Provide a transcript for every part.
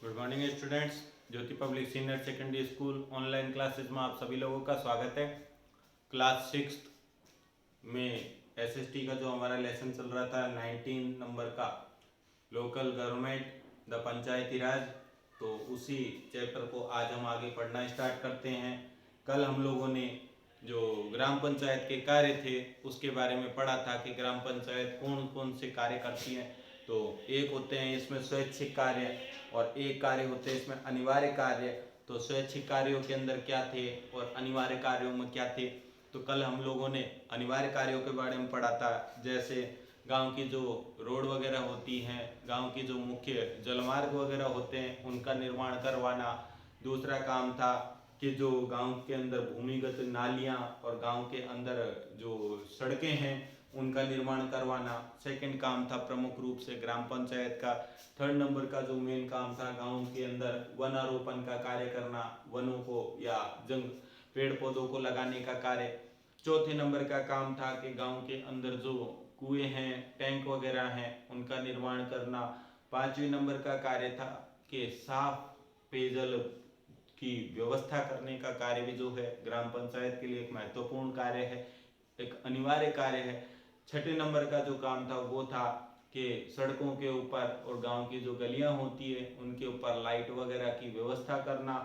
Good morning students. Jyoti public senior secondary school online classes में आप सभी लोगों का स्वागत है। क्लास 6 में एसएसटी का जो हमारा लेसन चल रहा था 19 नंबर का लोकल गवर्नमेंट द पंचायती राज, तो उसी चैप्टर को आज हम आगे पढ़ना स्टार्ट करते हैं। कल हम लोगों ने जो ग्राम पंचायत के कार्य थे उसके बारे में पढ़ा था कि ग्राम पंचायत कौन कौन से कार्य करती है। तो एक होते हैं इसमें स्वैच्छिक कार्य और एक कार्य होते हैं इसमें अनिवार्य कार्य। तो स्वैच्छिक कार्यों के अंदर क्या थे और अनिवार्य कार्यों में क्या थे, तो कल हम लोगों ने अनिवार्य कार्यों के बारे में पढ़ा था। जैसे गांव की जो रोड वगैरह होती हैं, गांव की जो मुख्य जलमार्ग वगैरह होते हैं उनका निर्माण करवाना। दूसरा काम था कि जो गांव के अंदर भूमिगत नालियां और गांव के अंदर जो सड़कें हैं उनका निर्माण करवाना। सेकंड काम था प्रमुख रूप से ग्राम पंचायत का। थर्ड नंबर का जो मेन काम था गांव के अंदर वनारोपण का कार्य करना, वनों को या जंग पेड़ पौधों को लगाने का कार्य। चौथे नंबर का काम था कि गांव के अंदर जो कुएं हैं, टैंक वगैरह हैं, उनका निर्माण करना। पांचवें नंबर का कार्य था कि साफ पेयजल की व्यवस्था करने का कार्य भी जो है ग्राम पंचायत के लिए एक महत्वपूर्ण कार्य है, एक अनिवार्य कार्य है। छठे नंबर का जो काम था वो था कि सड़कों के ऊपर और गांव की जो गलियां होती है उनके ऊपर लाइट वगैरह की व्यवस्था करना।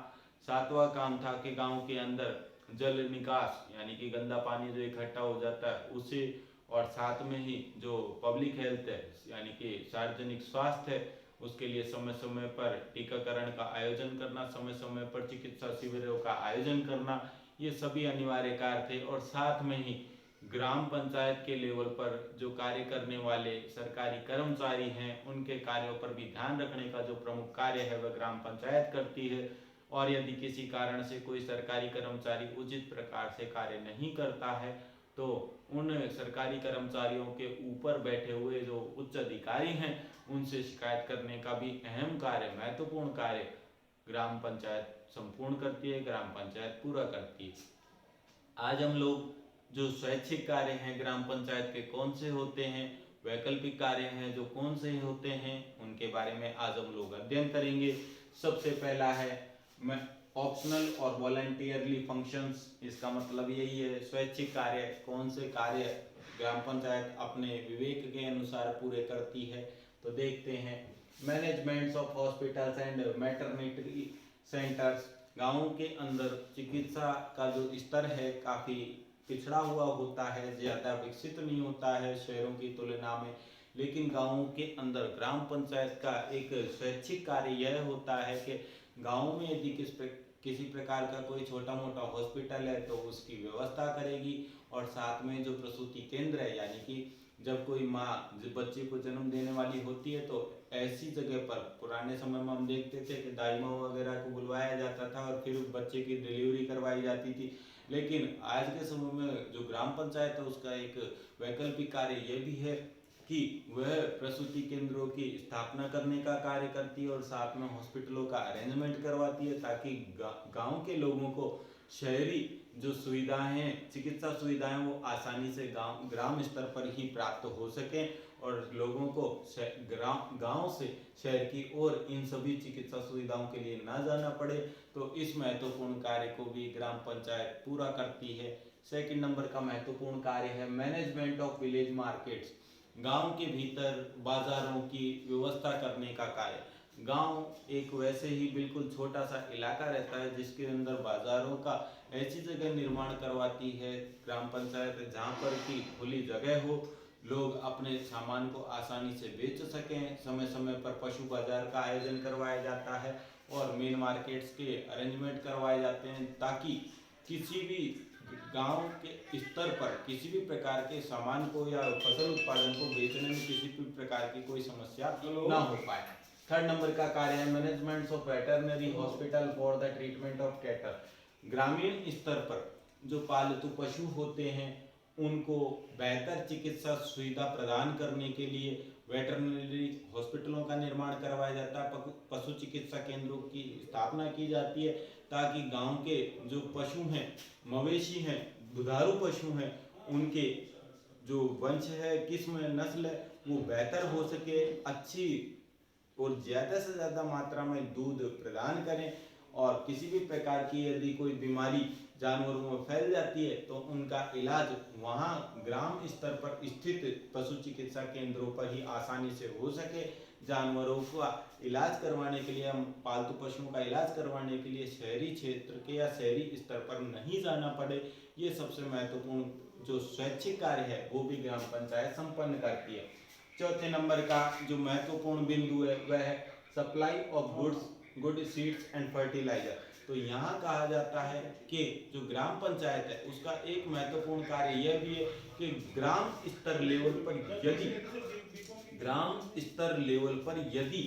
सातवां काम था कि गांव के अंदर जल निकास यानी कि गंदा पानी जो इकट्ठा हो जाता है उसे, और साथ में ही जो पब्लिक हेल्थ है यानी कि सार्वजनिक स्वास्थ्य है उसके लिए समय समय पर टीकाकरण का आयोजन करना, समय समय पर चिकित्सा शिविरों का आयोजन करना, ये सभी अनिवार्य कार्य थे। और साथ में ही ग्राम पंचायत के लेवल पर जो कार्य करने वाले सरकारी कर्मचारी हैं उनके कार्यों पर भी ध्यान रखने का जो प्रमुख कार्य है वह ग्राम पंचायत करती है। और यदि किसी कारण से कोई सरकारी कर्मचारी उचित प्रकार से कार्य नहीं करता है तो उन सरकारी कर्मचारियों के ऊपर बैठे हुए जो उच्च अधिकारी हैं उनसे शिकायत करने का भी अहम कार्य, महत्वपूर्ण कार्य ग्राम पंचायत संपूर्ण करती है, ग्राम पंचायत पूरा करती है। आज हम लोग जो स्वैच्छिक कार्य हैं ग्राम पंचायत के कौन से होते हैं, वैकल्पिक कार्य हैं जो कौन से होते हैं, उनके बारे में आज हम लोग अध्ययन करेंगे। सबसे पहला है ऑप्शनल और वॉलंटियरली फंक्शंस। इसका मतलब यही है स्वैच्छिक कार्य कौन से कार्य ग्राम पंचायत अपने विवेक के अनुसार पूरे करती है। तो देखते हैं, managements of hospitals and maternity centres. गाँव के अंदर चिकित्सा का जो स्तर है काफ़ी पिछड़ा हुआ होता है, ज़्यादा विकसित नहीं होता है शहरों की तुलना में। लेकिन गाँवों के अंदर ग्राम पंचायत का एक स्वैच्छिक कार्य यह होता है कि गाँव में यदि किसी प्रकार का कोई छोटा मोटा हॉस्पिटल है तो उसकी व्यवस्था करेगी। और साथ में जो प्रसूति केंद्र है यानी कि जब कोई माँ बच्चे को जन्म देने वाली होती है तो ऐसी जगह पर पुराने समय में हम देखते थे कि दाई माँ वगैरह को बुलवाया जाता था और फिर बच्चे की डिलीवरी करवाई जाती थी। लेकिन आज के समय में जो ग्राम पंचायत है उसका एक वैकल्पिक कार्य यह भी है कि वह प्रसूति केंद्रों की स्थापना करने का कार्य करती है और साथ में हॉस्पिटलों का अरेंजमेंट करवाती है ताकि गांव के लोगों को शहरी जो सुविधाएं हैं, चिकित्सा सुविधाएं वो आसानी से ग्राम स्तर पर ही प्राप्त हो सकें और लोगों को गांव से शहर की ओर इन सभी चिकित्सा सुविधाओं के लिए ना जाना पड़े। तो इस महत्वपूर्ण कार्य को भी ग्राम पंचायत पूरा करती है। सेकंड नंबर का महत्वपूर्ण कार्य है मैनेजमेंट ऑफ विलेज मार्केट्स। गांव के भीतर बाजारों की व्यवस्था करने का कार्य। गांव एक वैसे ही बिल्कुल छोटा सा इलाका रहता है जिसके अंदर बाजारों का ऐसी जगह निर्माण करवाती है ग्राम पंचायत जहाँ पर की खुली जगह हो, लोग अपने सामान को आसानी से बेच सकें। समय समय पर पशु बाजार का आयोजन करवाया जाता है और मेन मार्केट्स के अरेंजमेंट करवाए जाते हैं ताकि किसी भी गांव के स्तर पर किसी भी प्रकार के सामान को या फसल उत्पादन को बेचने में किसी भी प्रकार की कोई समस्या ना हो पाए। थर्ड नंबर का कार्य है management of veterinary hospital for the treatment of cattle. ग्रामीण स्तर पर जो पालतू पशु होते हैं उनको बेहतर चिकित्सा सुविधा प्रदान करने के लिए वेटरनरी हॉस्पिटलों का निर्माण करवाया जाता है, पशु चिकित्सा केंद्रों की स्थापना की जाती है ताकि गांव के जो पशु हैं, मवेशी हैं, दुधारू पशु हैं, उनके जो वंश है, किस्म नस्ल है वो बेहतर हो सके, अच्छी और ज़्यादा से ज़्यादा मात्रा में दूध प्रदान करें। और किसी भी प्रकार की यदि कोई बीमारी जानवरों में फैल जाती है तो उनका इलाज वहाँ ग्राम स्तर पर स्थित पशु चिकित्सा केंद्रों पर ही आसानी से हो सके। जानवरों का इलाज करवाने के लिए, हम पालतू पशुओं का इलाज करवाने के लिए शहरी क्षेत्र के या शहरी स्तर पर नहीं जाना पड़े, ये सबसे महत्वपूर्ण जो स्वैच्छिक कार्य है वो भी ग्राम पंचायत संपन्न करती है। चौथे नंबर का जो महत्वपूर्ण बिंदु है वह है supply of good seeds and fertiliser. तो यहाँ कहा जाता है कि जो ग्राम पंचायत है उसका एक महत्वपूर्ण कार्य यह भी है कि ग्राम स्तर लेवल पर यदि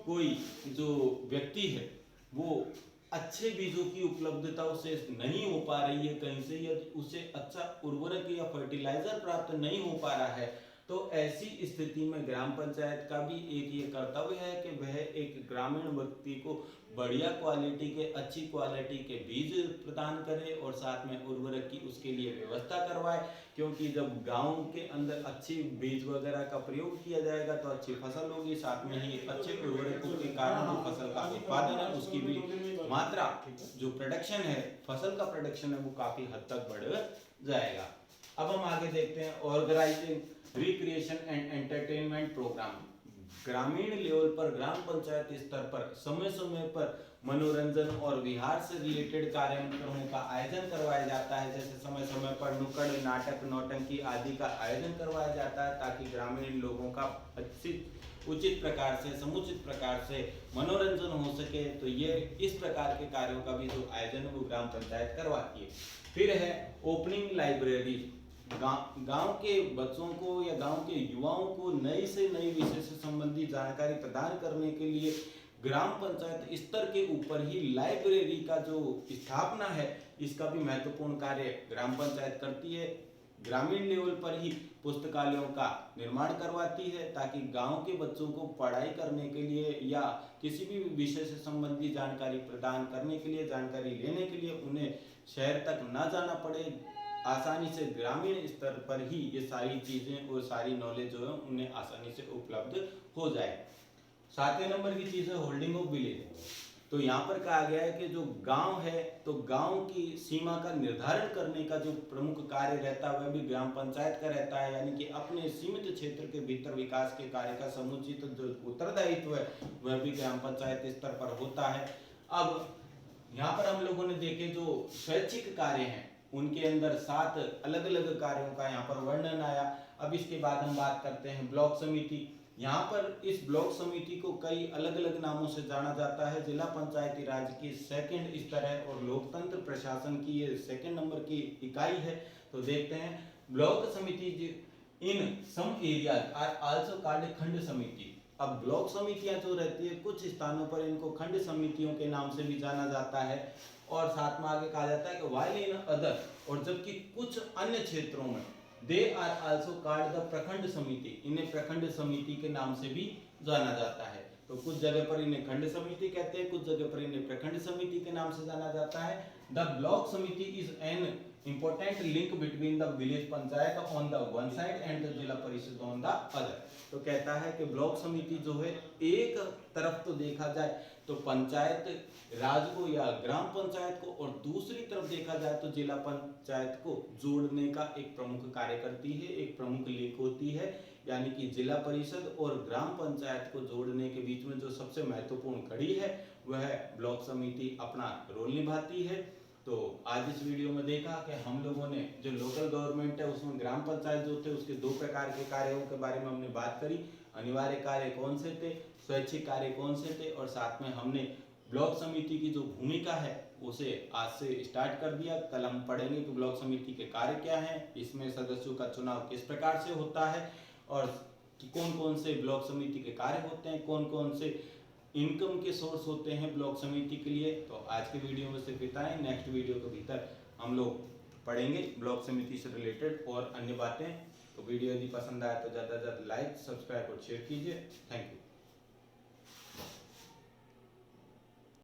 कोई जो व्यक्ति है वो अच्छे बीजों की उपलब्धता उसे नहीं हो पा रही है कहीं से, या उसे अच्छा उर्वरक या फर्टिलाइजर प्राप्त नहीं हो पा रहा है, तो ऐसी स्थिति में ग्राम पंचायत का भी एक ये कर्तव्य है कि वह एक ग्रामीण व्यक्ति को बढ़िया क्वालिटी के, अच्छी क्वालिटी के बीज प्रदान करे और साथ में उर्वरक की उसके लिए व्यवस्था करवाए। क्योंकि जब गांव के अंदर अच्छी बीज वगैरह का प्रयोग किया जाएगा तो अच्छी फसल होगी, साथ में ही अच्छे उर्वरकों के कारण जो फसल का उत्पादन है उसकी भी मात्रा, जो प्रोडक्शन है, फसल का प्रोडक्शन है, वो काफी हद तक बढ़ जाएगा। अब हम आगे देखते हैं organising recreation and entertainment programme. ग्रामीण लेवल पर, ग्राम पंचायत स्तर पर समय समय पर मनोरंजन और विहार से रिलेटेड कार्यक्रमों का आयोजन करवाया जाता है। जैसे समय समय पर नुक्कड़ नाटक, नौटंकी आदि का आयोजन करवाया जाता है ताकि ग्रामीण लोगों का उचित प्रकार से, समुचित प्रकार से मनोरंजन हो सके। तो ये इस प्रकार के कार्यों का भी जो आयोजन है वो ग्राम पंचायत करवाती है। फिर है ओपनिंग लाइब्रेरी। गांव के बच्चों को या गांव के युवाओं को नई से नई विषय से संबंधी जानकारी प्रदान करने के लिए ग्राम पंचायत स्तर के ऊपर ही लाइब्रेरी का जो स्थापना है इसका भी महत्वपूर्ण कार्य ग्राम पंचायत करती है। ग्रामीण लेवल पर ही पुस्तकालयों का निर्माण करवाती है ताकि गांव के बच्चों को पढ़ाई करने के लिए या किसी भी विषय से संबंधी जानकारी प्रदान करने के लिए, जानकारी लेने के लिए उन्हें शहर तक न जाना पड़े। आसानी से ग्रामीण स्तर पर ही ये सारी चीजें और सारी नॉलेज जो है उन्हें आसानी से उपलब्ध हो जाए। 7वें नंबर की चीज है होल्डिंग ऑफ विलेज। तो यहाँ पर कहा गया है कि जो गांव है तो गांव की सीमा का निर्धारण करने का जो प्रमुख कार्य रहता है वह भी ग्राम पंचायत का रहता है। यानी कि अपने सीमित क्षेत्र के भीतर विकास के कार्य का समुचित जो उत्तरदायित्व है वह भी ग्राम पंचायत स्तर पर होता है। अब यहाँ पर हम लोगों ने देखे जो स्वैच्छिक कार्य हैं उनके अंदर 7 अलग अलग कार्यों का यहाँ पर वर्णन आया। अब इसके बाद हम बात करते हैं ब्लॉक समिति। यहाँ पर इस ब्लॉक समिति को कई अलग अलग नामों से जाना जाता है। जिला पंचायती राज की सेकंड स्तर है और लोकतंत्र प्रशासन की ये 2nd नंबर की इकाई है। तो देखते हैं ब्लॉक समिति in some areas are also called खंड समिति। अब ब्लॉक समितियां जो रहती है कुछ स्थानों पर इनको खंड समितियों के नाम से भी जाना जाता है। और साथ में आगे कहा जाता है कि वाइल इन अदर, और जबकि कुछ अन्य क्षेत्रों में they are also called the प्रखंड समिति, इन्हें प्रखंड समिति के नाम से भी जाना जाता है। तो कुछ जगह पर इन्हें खंड समिति कहते हैं, कुछ जगह पर इन्हें प्रखंड समिति के नाम से जाना जाता है। द ब्लॉक समिति is an important link between the village panchayat on the one side and the जिला परिषद ऑन द अदर। तो कहता है कि ब्लॉक समिति जो है एक तरफ तो देखा जाए तो पंचायत राज को या ग्राम पंचायत को, और दूसरी तरफ देखा जाए तो जिला पंचायत को जोड़ने का एक प्रमुख कार्य करती है, एक प्रमुख लिंक होती है। यानी कि जिला परिषद और ग्राम पंचायत को जोड़ने के बीच में जो सबसे महत्वपूर्ण कड़ी है वह ब्लॉक समिति अपना रोल निभाती है। तो आज इस वीडियो में देखा कि हम लोगों ने जो लोकल गवर्नमेंट है उसमें ग्राम पंचायत जो थे उसके 2 प्रकार के कार्यों के बारे में हमने बात करी। अनिवार्य कार्य कौन से थे, स्वैच्छिक कार्य कौन से थे, और साथ में हमने ब्लॉक समिति की जो भूमिका है उसे आज से स्टार्ट कर दिया। कल हम पढ़ेंगे कि ब्लॉक समिति के कार्य क्या हैं, इसमें सदस्यों का चुनाव किस प्रकार से होता है, और कौन कौन से ब्लॉक समिति के कार्य होते हैं, कौन कौन से इनकम के सोर्स होते हैं ब्लॉक समिति के लिए। तो आज के वीडियो में सिर्फ इतना ही। नेक्स्ट वीडियो के भीतर हम लोग पढ़ेंगे ब्लॉक समिति से रिलेटेड और अन्य बातें। तो वीडियो यदि पसंद आए तो ज़्यादा से ज़्यादा लाइक, सब्सक्राइब और शेयर कीजिए। Thank you.